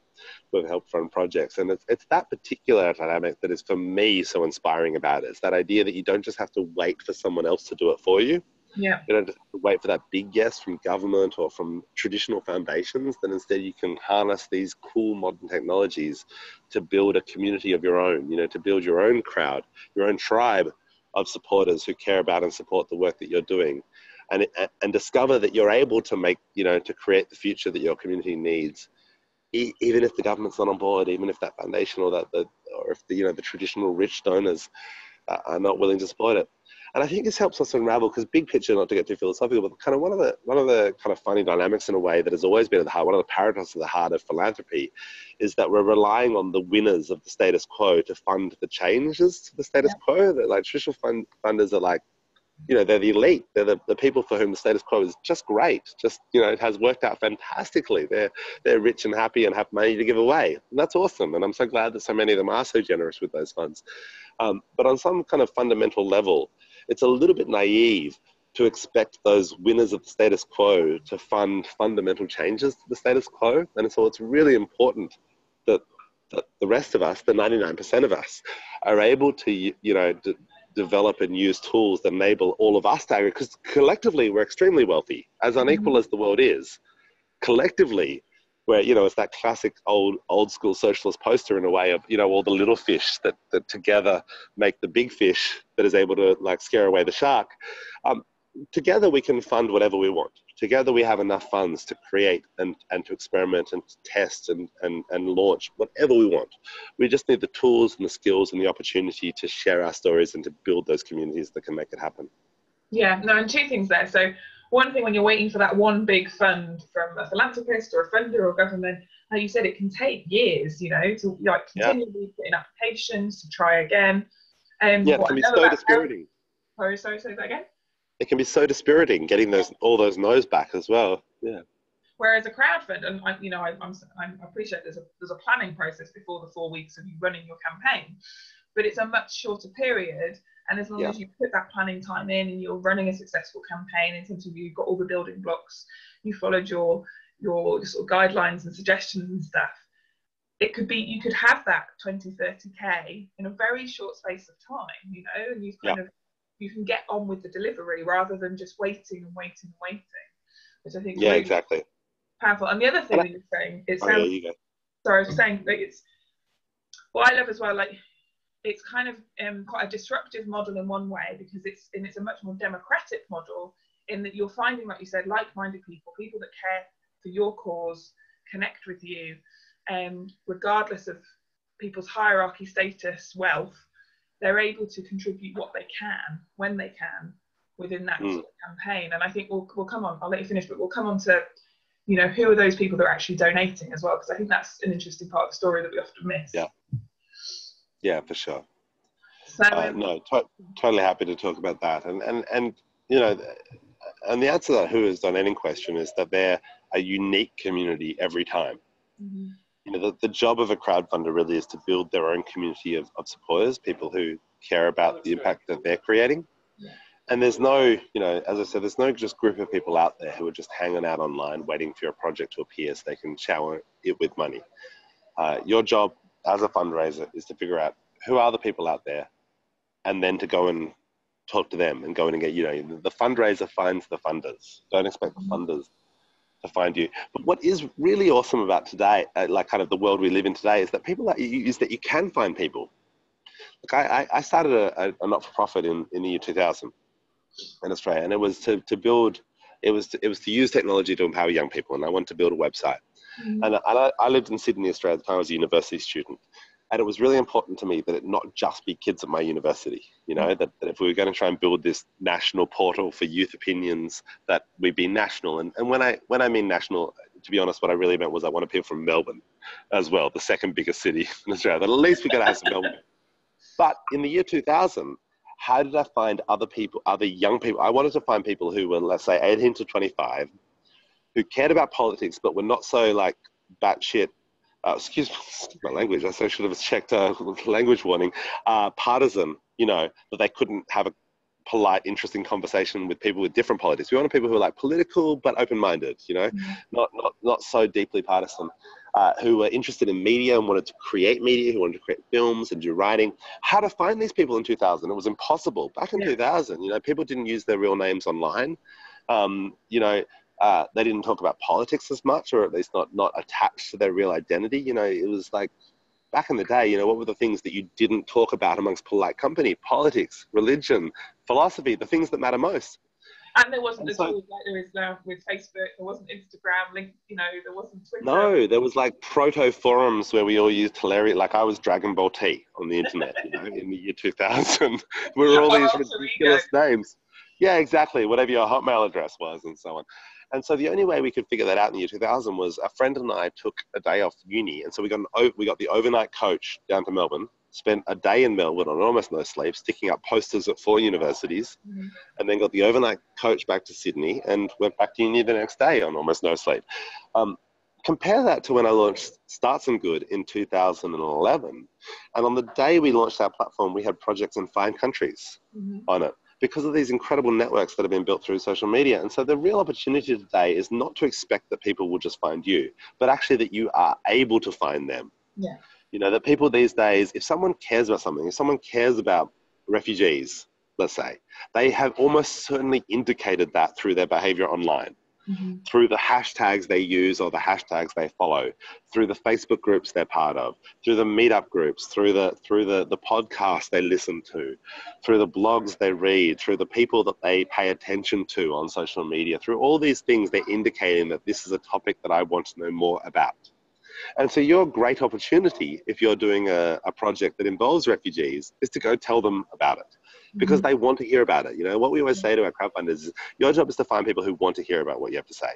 We've helped fund projects, and it's that particular dynamic that is, for me, so inspiring about it. It's that idea that you don't just have to wait for someone else to do it for you. Yeah. You don't just have to wait for that big yes from government or from traditional foundations. That instead you can harness these cool modern technologies to build a community of your own. To build your own crowd, your own tribe of supporters who care about and support the work that you're doing, and discover that you're able to make to create the future that your community needs. Even if the government's not on board, even if that foundation or if the traditional rich donors are not willing to support it. And I think this helps us unravel, because big picture, not to get too philosophical, but kind of one of the kind of funny dynamics in a way that has always been at the heart, one of the paradoxes at the heart of philanthropy, is that we're relying on the winners of the status quo to fund the changes to the status quo. That traditional funders are they're the elite. They're the people for whom the status quo is just great. It has worked out fantastically. They're rich and happy and have money to give away. And that's awesome. And I'm so glad that so many of them are so generous with those funds. But on some kind of fundamental level, it's a little bit naive to expect those winners of the status quo to fund fundamental changes to the status quo. And so it's really important that the rest of us, the 99% of us, are able to, develop and use tools that enable all of us to aggregate, because collectively we're extremely wealthy. As unequal as the world is, collectively we're, it's that classic old school socialist poster in a way of, all the little fish that together make the big fish that is able to scare away the shark. Together we can fund whatever we want. Together we have enough funds to create and to experiment and to test and launch whatever we want. We just need the tools and the skills and the opportunity to share our stories and to build those communities that can make it happen. Yeah, no, and two things there. So one thing, when you're waiting for that one big fund from a philanthropist or a funder or government, like you said, it can take years, to continually put in applications, to try again. It can be so dispiriting. Sorry, say that again? It can be so dispiriting getting all those no's back as well. Yeah. Whereas a crowdfund, and I appreciate there's a planning process before the 4 weeks of you running your campaign, but it's a much shorter period. And as long as you put that planning time in and you're running a successful campaign in terms of you've got all the building blocks, you followed your sort of guidelines and suggestions and stuff, you could have that 20-30K in a very short space of time, and you've you can get on with the delivery rather than just waiting, which I think is really exactly powerful. And the other thing that you're saying, it sounds, sorry, I was saying, it's what I love as well, it's kind of quite a disruptive model in one way, because it's a much more democratic model, in that you're finding, like you said, like-minded people, people that care for your cause, connect with you, regardless of people's hierarchy, status, wealth. They're able to contribute what they can, when they can, within that sort of campaign. And I think we'll come on, I'll let you finish, but we'll come on to, you know, who are those people that are actually donating as well, because I think that's an interesting part of the story that we often miss. Yeah, for sure. So no, totally happy to talk about that. And you know, and the answer to that who is donating question is that they're a unique community every time. You know, the job of a crowdfunder really is to build their own community of supporters, people who care about the impact that they're creating. And there's no, you know, as I said, there's no just group of people out there who are just hanging out online waiting for your project to appear so they can shower it with money. Your job as a fundraiser is to figure out who are the people out there, and then to go and talk to them and go in and get, you know, the fundraiser finds the funders. Don't expect the funders to find you. But what is really awesome about today, like kind of the world we live in today, is that you can find people. Look, I started a not-for-profit in the year 2000 in Australia, and it was to build, it was to use technology to empower young people, and I wanted to build a website. And I lived in Sydney, Australia at the time. I was a university student, and it was really important to me that it not just be kids at my university, you know, that if we were going to try and build this national portal for youth opinions, that we be national. And when I mean national, to be honest, what I really meant was I wanted people from Melbourne as well, the second biggest city in Australia. But at least we got to have some Melbourne. But in the year 2000, how did I find other people, other young people? I wanted to find people who were, let's say, 18 to 25, who cared about politics, but were not so like batshit, excuse my language, I should have checked language warning, partisan, you know, that they couldn't have a polite, interesting conversation with people with different politics. We wanted people who are like political, but open-minded, you know, not so deeply partisan. Who were interested in media and wanted to create media, who wanted to create films and do writing. How to find these people in 2000? It was impossible. Back in 2000, you know, people didn't use their real names online. You know, they didn't talk about politics as much, or at least not attached to their real identity. You know, it was like, back in the day, you know, what were the things that you didn't talk about amongst polite company? Politics, religion, philosophy, the things that matter most. And there wasn't the tools like there is now with Facebook. There wasn't Instagram, you know, there wasn't Twitter. No, there was like proto forums where we all used hilarious. Like I was Dragon Ball T on the internet, you know, in the year 2000. We were all these ridiculous names. Yeah, exactly. Whatever your Hotmail address was, and so on. And so the only way we could figure that out in the year 2000 was a friend and I took a day off uni, and so we got the overnight coach down to Melbourne. Spent a day in Melbourne on almost no sleep, sticking up posters at 4 universities, and then got the overnight coach back to Sydney and went back to uni the next day on almost no sleep. Compare that to when I launched Start Some Good in 2011. And on the day we launched our platform, we had projects in 5 countries on it because of these incredible networks that have been built through social media. And so the real opportunity today is not to expect that people will just find you, but actually that you are able to find them. Yeah. You know, that people these days, if someone cares about something, if someone cares about refugees, let's say, they have almost certainly indicated that through their behavior online, through the hashtags they use or the hashtags they follow, through the Facebook groups they're part of, through the meetup groups, through the podcasts they listen to, through the blogs they read, through the people that they pay attention to on social media. Through all these things, they're indicating that this is a topic that I want to know more about. And so your great opportunity, if you're doing a project that involves refugees, is to go tell them about it because they want to hear about it. You know, what we always say to our crowdfunders is your job is to find people who want to hear about what you have to say,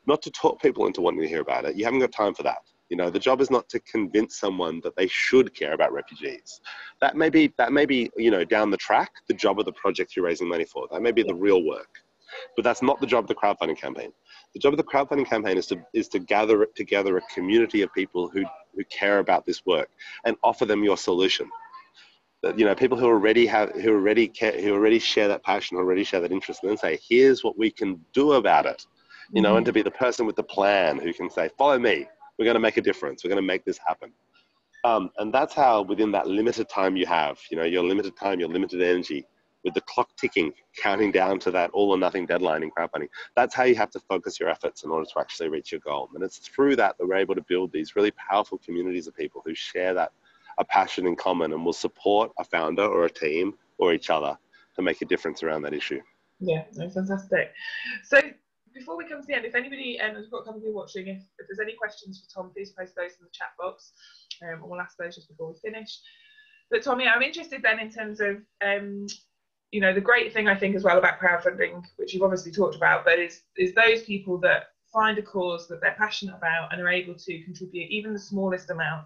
not to talk people into wanting to hear about it. You haven't got time for that. You know, the job is not to convince someone that they should care about refugees. That may be, you know, down the track, the job of the project you're raising money for. That may be the real work, but that's not the job of the crowdfunding campaign. The job of the crowdfunding campaign is to gather together a community of people who care about this work and offer them your solution. You know, people who already care, who already share that passion, already share that interest, and then say, here's what we can do about it. You know, and to be the person with the plan who can say, follow me, we're going to make a difference, we're going to make this happen. And that's how, within that limited time you have, you know, your limited time, your limited energy, with the clock ticking, counting down to that all or nothing deadline in crowdfunding. That's how you have to focus your efforts in order to actually reach your goal. And it's through that we're able to build these really powerful communities of people who share that a passion in common and will support a founder or a team or each other to make a difference around that issue. Yeah, that's fantastic. So before we come to the end, if anybody, and we've got a couple of you watching, if there's any questions for Tom, please post those in the chat box, and we'll ask those just before we finish. But Tommy, I'm interested then in terms of, you know, the great thing I think as well about crowdfunding, which you've obviously talked about, but is those people that find a cause that they're passionate about and are able to contribute even the smallest amount,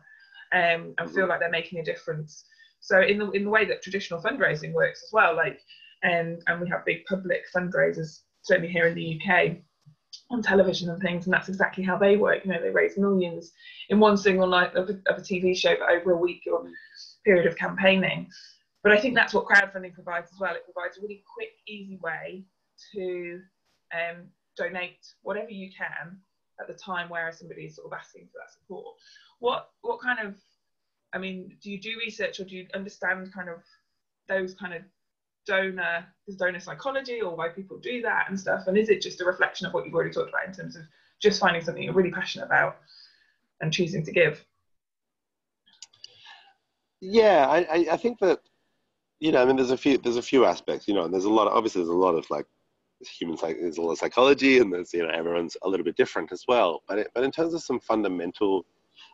and feel like they're making a difference. So in the way that traditional fundraising works as well, like, and we have big public fundraisers, certainly here in the UK, on television and things, and that's exactly how they work. You know, they raise millions in one single night of a TV show for over a week or period of campaigning. But I think that's what crowdfunding provides as well. It provides a really quick, easy way to donate whatever you can at the time where somebody is sort of asking for that support. What kind of, I mean, do you do research, or do you understand kind of those kind of donor psychology, or why people do that and stuff? And is it just a reflection of what you've already talked about in terms of just finding something you're really passionate about and choosing to give? Yeah, I think that, you know, I mean, there's a few aspects, you know, and there's a lot of like there's a lot of psychology, and there's, you know, everyone's a little bit different as well. But in terms of some fundamental,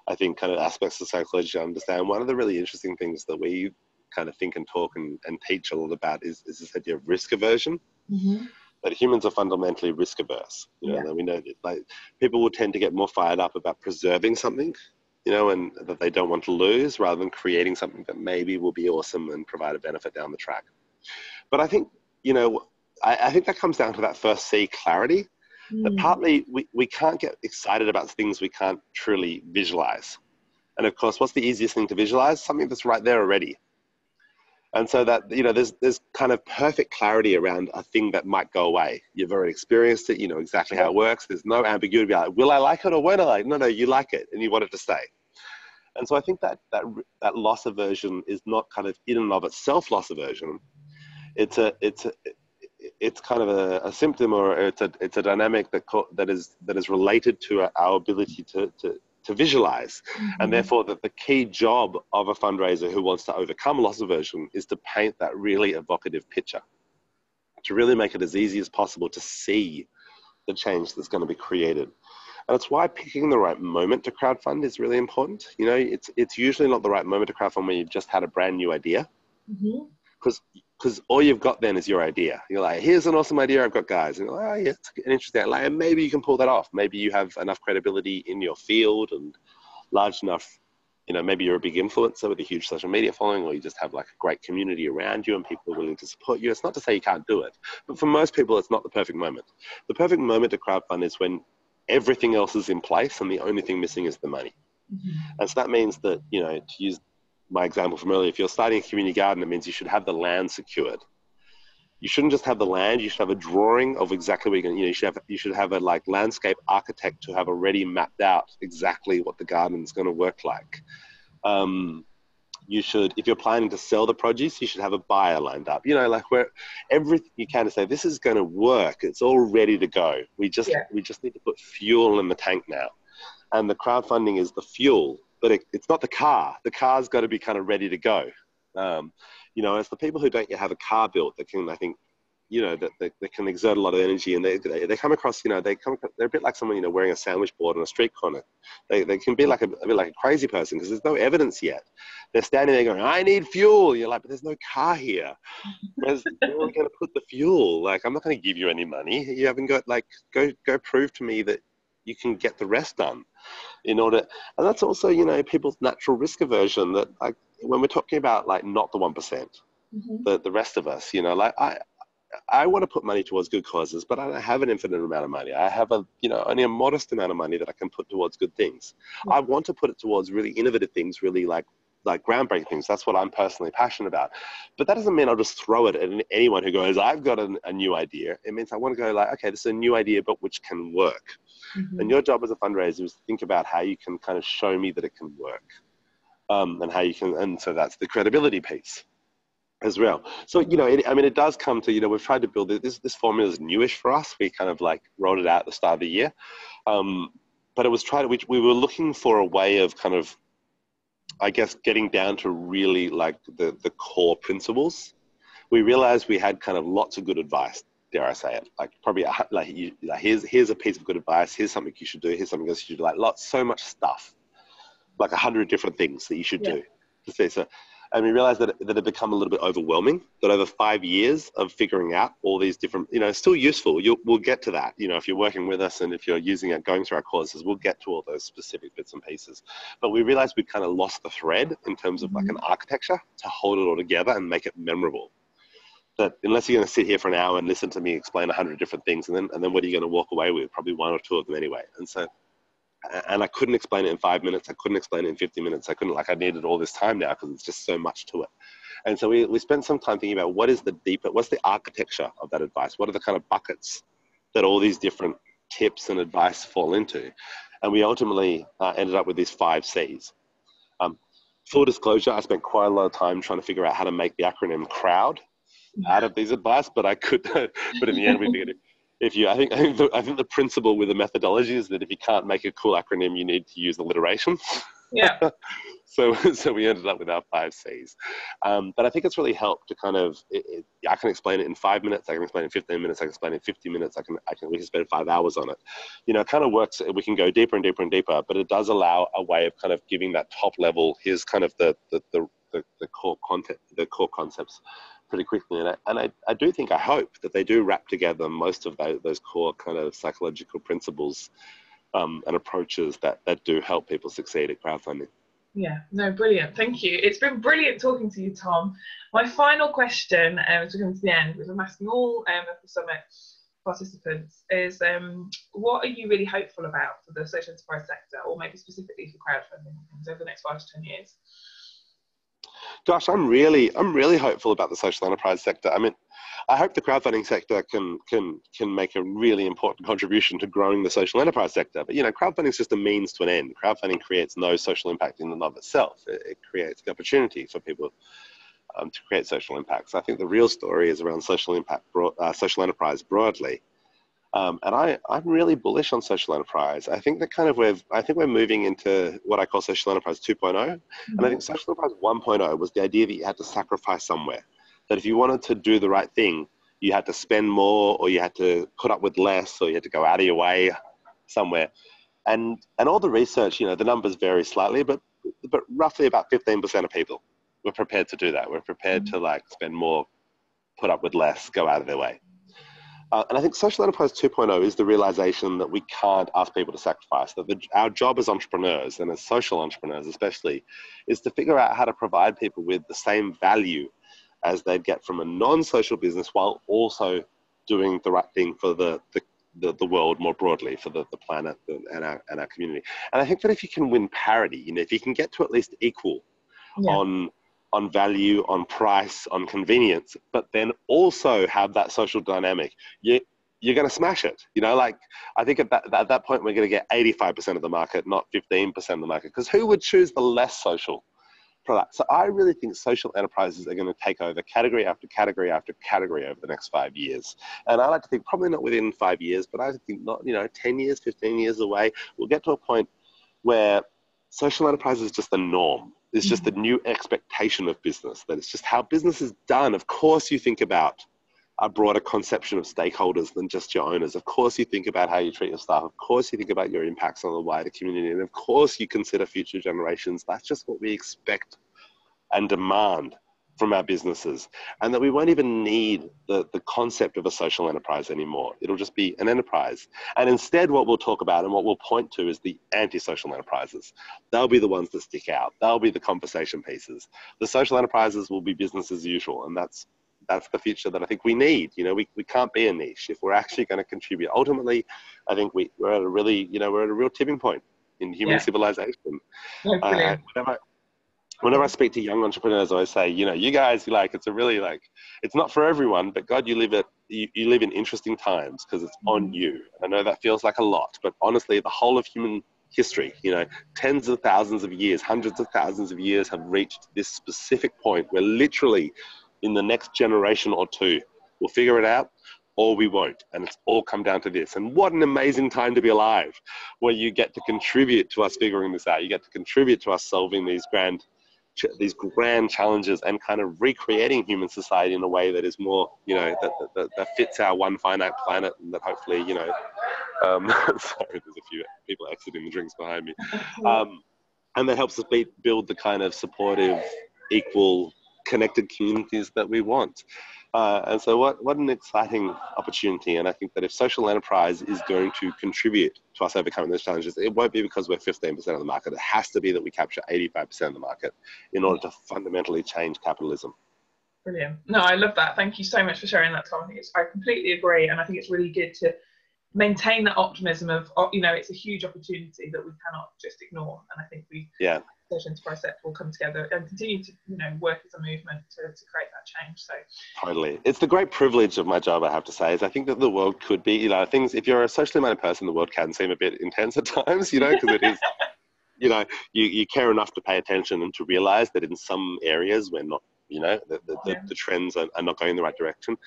I think, kind of aspects of psychology to understand, one of the really interesting things that we kind of think and talk and teach a lot about is this idea of risk aversion. Mm-hmm. That humans are fundamentally risk averse. You know, and we know that, like, people will tend to get more fired up about preserving something, you know, and that they don't want to lose, rather than creating something that maybe will be awesome and provide a benefit down the track. But I think, you know, I think that comes down to that first C, clarity. That partly we can't get excited about things we can't truly visualize. And of course, what's the easiest thing to visualize? Something that's right there already. And so that, you know, there's kind of perfect clarity around a thing that might go away. You've already experienced it, you know exactly how it works. There's no ambiguity about, will I like it or won't I like it? No, you like it and you want it to stay. And so I think that loss aversion is not kind of in and of itself loss aversion. It's kind of a symptom, or it's a dynamic that is related to our ability to visualize. And therefore that the key job of a fundraiser who wants to overcome loss aversion is to paint that really evocative picture, to really make it as easy as possible to see the change that's going to be created. And it's why picking the right moment to crowdfund is really important. You know, it's usually not the right moment to crowdfund when you've just had a brand new idea, because all you've got then is your idea. You're like, here's an awesome idea I've got, guys. And you're like, oh yeah, it's an interesting, like, and maybe you can pull that off. Maybe you have enough credibility in your field and large enough, you know, maybe you're a big influencer with a huge social media following, or you just have like a great community around you and people are willing to support you. It's not to say you can't do it, but for most people, it's not the perfect moment. The perfect moment to crowdfund is when everything else is in place and the only thing missing is the money. And so that means that, you know, to use my example from earlier, if you're starting a community garden, it means you should have the land secured. You shouldn't just have the land, you should have a drawing of exactly what you're going to, you know, you should have a like landscape architect to have already mapped out exactly what the garden's going to work like. You should, if you're planning to sell the produce, you should have a buyer lined up, you know, like where everything you can to say, this is going to work. It's all ready to go. We just need to put fuel in the tank now. And the crowdfunding is the fuel, but it's not the car. The car's got to be kind of ready to go. You know, it's the people who don't yet have a car built that can, I think, you know, that can exert a lot of energy, and they come across, you know, they're a bit like someone, you know, wearing a sandwich board on a street corner. They can be like a bit like a crazy person because there's no evidence yet. They're standing there going, I need fuel. You're like, but there's no car here. Where are we going to put the fuel? Like, I'm not going to give you any money. You haven't got, like, go prove to me that you can get the rest done in order. And that's also, you know, people's natural risk aversion, that, like, when we're talking about, like, not the 1%, the rest of us, you know, like, I want to put money towards good causes, but I don't have an infinite amount of money. I have only a modest amount of money that I can put towards good things. I want to put it towards really innovative things, really like groundbreaking things. That's what I'm personally passionate about. But that doesn't mean I'll just throw it at anyone who goes, I've got a new idea. It means I want to go like, okay, this is a new idea, but which can work. And your job as a fundraiser is to think about how you can kind of show me that it can work. And how you can, and so that's the credibility piece as well. So, you know, it does come to, you know, we've tried to build this formula is newish for us. We kind of like rolled it out at the start of the year. But it was we were looking for a way of kind of I guess, getting down to really like the core principles, we realized we had kind of lots of good advice, dare I say it, like probably here's a piece of good advice, here's something you should do, here's something else you should do, like so much stuff, like 100 different things that you should do. So, and we realized that it had become a little bit overwhelming, that over 5 years of figuring out all these different, it's still useful. We'll get to that, if you're working with us and if you're using it, going through our courses, we'll get to all those specific bits and pieces. But we realized we'd kind of lost the thread in terms of like an architecture to hold it all together and make it memorable. That unless you're going to sit here for an hour and listen to me explain 100 different things, and then what are you going to walk away with? Probably 1 or 2 of them anyway. And I couldn't explain it in 5 minutes. I couldn't explain it in 50 minutes. I needed all this time now because it's just so much to it. And so we spent some time thinking about what's the architecture of that advice? What are the kind of buckets that all these different tips and advice fall into? And we ultimately ended up with these 5 C's. Full disclosure, I spent quite a lot of time trying to figure out how to make the acronym CROWD out of these advice, but I could, but in the end we figured I think the principle with the methodology is that if you can't make a cool acronym, you need to use alliteration. Yeah. So we ended up with our 5 C's. But I think it's really helped to kind of, I can explain it in 5 minutes, I can explain it in 15 minutes, I can explain it in 50 minutes, we can spend 5 hours on it. It kind of works, we can go deeper and deeper and deeper, but it does allow a way of kind of giving that top level, here's kind of the core content, the core concepts pretty quickly. And I do think, I hope that they do wrap together most of those core kind of psychological principles and approaches that do help people succeed at crowdfunding. Yeah, no, brilliant. Thank you. It's been brilliant talking to you, Tom. My final question, as we come to the end, which I'm asking all of the summit participants, is what are you really hopeful about for the social enterprise sector, or maybe specifically for crowdfunding over the next 5 to 10 years? Gosh, I'm really hopeful about the social enterprise sector. I mean, I hope the crowdfunding sector can make a really important contribution to growing the social enterprise sector. But crowdfunding is just a means to an end. Crowdfunding creates no social impact in and of itself. It creates the opportunity for people to create social impacts. I think the real story is around social social enterprise broadly. And I'm really bullish on social enterprise. I think we're moving into what I call social enterprise 2.0. And I think social enterprise 1.0 was the idea that you had to sacrifice somewhere. That if you wanted to do the right thing, you had to spend more, or you had to put up with less, or you had to go out of your way somewhere. And all the research, the numbers vary slightly, but roughly about 15% of people were prepared to do that. We're prepared to spend more, put up with less, go out of their way. And I think social enterprise 2.0 is the realization that we can't ask people to sacrifice, that our job as entrepreneurs, and as social entrepreneurs especially, is to figure out how to provide people with the same value as they'd get from a non-social business, while also doing the right thing for the world more broadly, for the planet and our community. And I think that if you can win parity, if you can get to at least equal on value, on price, on convenience, but then also have that social dynamic, you're going to smash it. I think at that point, we're going to get 85% of the market, not 15% of the market, because who would choose the less social product? So I really think social enterprises are going to take over category after category after category over the next 5 years. And I like to think probably not within 5 years, but I think not, 10 years, 15 years away, we'll get to a point where social enterprise is just the norm. It's just the new expectation of business, that it's just how business is done. Of course, you think about a broader conception of stakeholders than just your owners. Of course, you think about how you treat your staff. Of course, you think about your impacts on the wider community. And of course, you consider future generations. That's just what we expect and demand from our businesses, and that we won't even need the concept of a social enterprise anymore. It'll just be an enterprise. And instead, what we'll talk about and what we'll point to is the anti-social enterprises. They'll be the ones that stick out. They'll be the conversation pieces. The social enterprises will be business as usual, and that's the future that I think we need. We can't be a niche if we're actually going to contribute. Ultimately, I think we're at a really, we're at a real tipping point in human civilization. Whenever I speak to young entrepreneurs, I always say, you guys, it's a really it's not for everyone, but God, you live in interesting times because it's on you. And I know that feels like a lot, but honestly, the whole of human history, tens of thousands of years, hundreds of thousands of years have reached this specific point where literally in the next generation or two, we'll figure it out, or we won't. And it's all come down to this. And what an amazing time to be alive, where you get to contribute to us figuring this out. You get to contribute to us solving these grand challenges and kind of recreating human society in a way that is more, you know, that fits our one finite planet, and that hopefully, you know, sorry, there's a few people exiting the drinks behind me. And that helps us build the kind of supportive, equal, connected communities that we want. And so what an exciting opportunity. And I think that if social enterprise is going to contribute to us overcoming those challenges, it won't be because we're 15% of the market. It has to be that we capture 85% of the market in order to fundamentally change capitalism. Brilliant. No, I love that. Thank you so much for sharing that, Tom. I completely agree. And I think it's really good to maintain that optimism of, you know, it's a huge opportunity that we cannot just ignore. And I think social enterprise sector will come together and continue to, you know, work as a movement to create that change. So totally, it's the great privilege of my job, I have to say, is I think that the world could be, you know, things, if you're a socially minded person, the world can seem a bit intense at times, you know, because it is, you know, you care enough to pay attention and to realize that in some areas we're not, you know, the trends are not going in the right direction.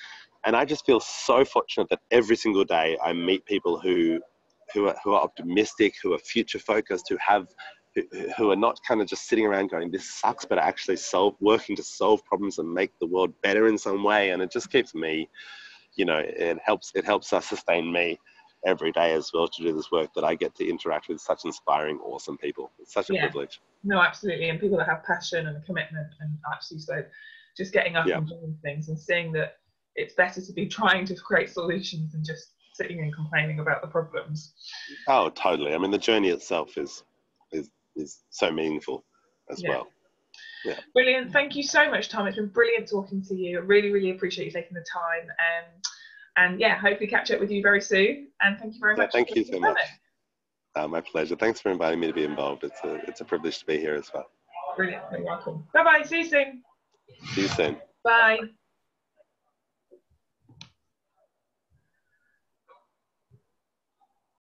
And I just feel so fortunate that every single day I meet people who are optimistic, who are future focused, who are not kind of just sitting around going, this sucks, but actually working to solve problems and make the world better in some way. And it just keeps me, you know, it helps us sustain me every day as well to do this work, that I get to interact with such inspiring, awesome people. It's such a privilege. No, absolutely. And people that have passion and commitment, and actually, so just getting up and doing things and seeing that it's better to be trying to create solutions than just sitting and complaining about the problems. Oh, totally. I mean, the journey itself is so meaningful as well. Yeah. Brilliant. Thank you so much, Tom. It's been brilliant talking to you. I really, really appreciate you taking the time. And yeah, hopefully catch up with you very soon. And thank you very much. Thank you so much. My pleasure. Thanks for inviting me to be involved. It's a privilege to be here as well. Brilliant. You're welcome. Bye-bye. See you soon. See you soon. Bye.